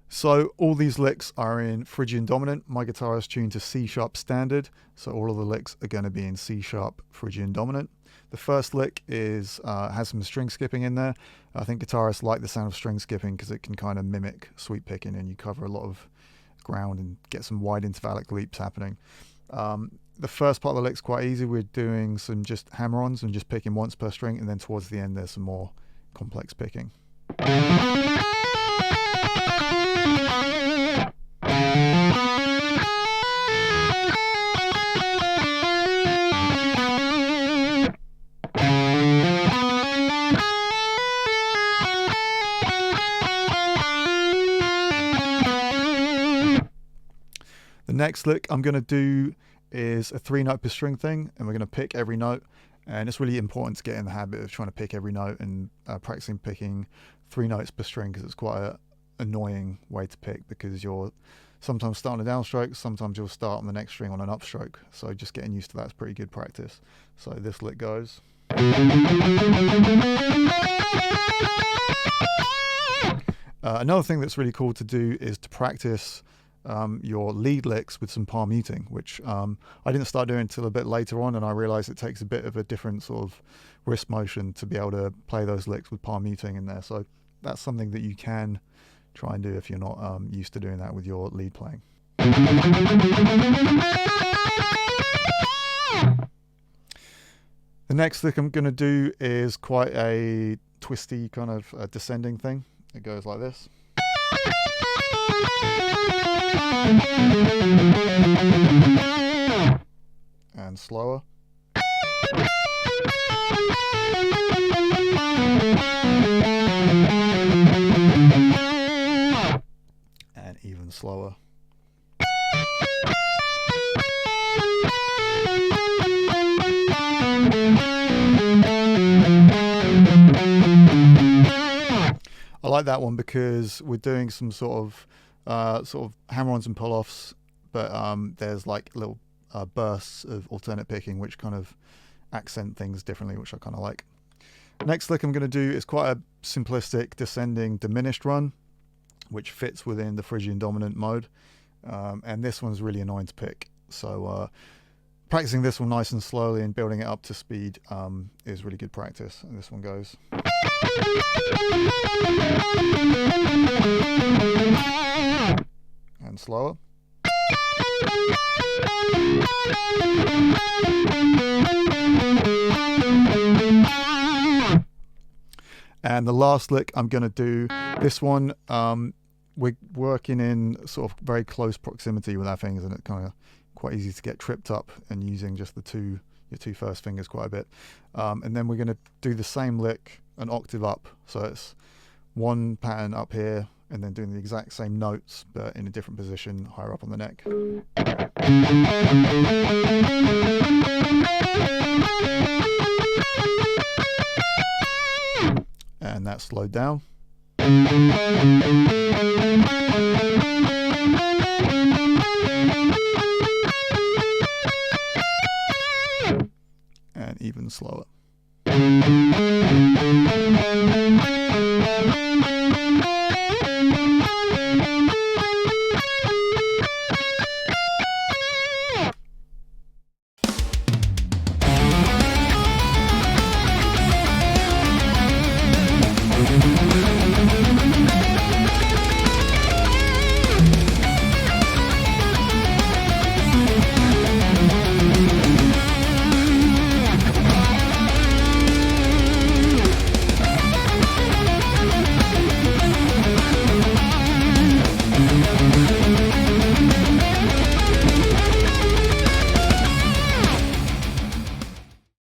So all these licks are in Phrygian dominant. My guitar is tuned to C sharp standard, so all of the licks are going to be in C sharp Phrygian dominant. The first lick is has some string skipping in there. I think guitarists like the sound of string skipping because it can kind of mimic sweep picking, and you cover a lot of ground and get some wide intervallic leaps happening. The first part of the lick's quite easy. We're doing some just hammer-ons and just picking once per string, and then towards the end there's some more complex picking. The next lick I'm going to do is a 3-note per string thing, and we're going to pick every note, and it's really important to get in the habit of trying to pick every note and practicing picking 3 notes per string, because it's quite an annoying way to pick, because you're sometimes starting a downstroke, sometimes you'll start on the next string on an upstroke, so just getting used to that is pretty good practice. So this lick goes. Another thing that's really cool to do is to practice your lead licks with some palm muting, which I didn't start doing until a bit later on, and I realized it takes a bit of a different sort of wrist motion to be able to play those licks with palm muting in there. So that's something that you can try and do if you're not used to doing that with your lead playing. The next lick I'm going to do is quite a twisty kind of descending thing. It goes like this. And slower. And even slower. I like that one because we're doing some sort of hammer-ons and pull-offs, but there's like little bursts of alternate picking which kind of accent things differently, which I kind of like. Next lick I'm going to do is quite a simplistic descending diminished run, which fits within the Phrygian dominant mode, and this one's really annoying to pick. So practicing this one nice and slowly and building it up to speed is really good practice. And this one goes. And slower. And the last lick I'm going to do, this one, we're working in sort of very close proximity with our fingers, and it's kind of quite easy to get tripped up and using just your two first fingers quite a bit. And then we're going to do the same lick an octave up, so it's one pattern up here and then doing the exact same notes but in a different position higher up on the neck. And that's slowed down. And even slower.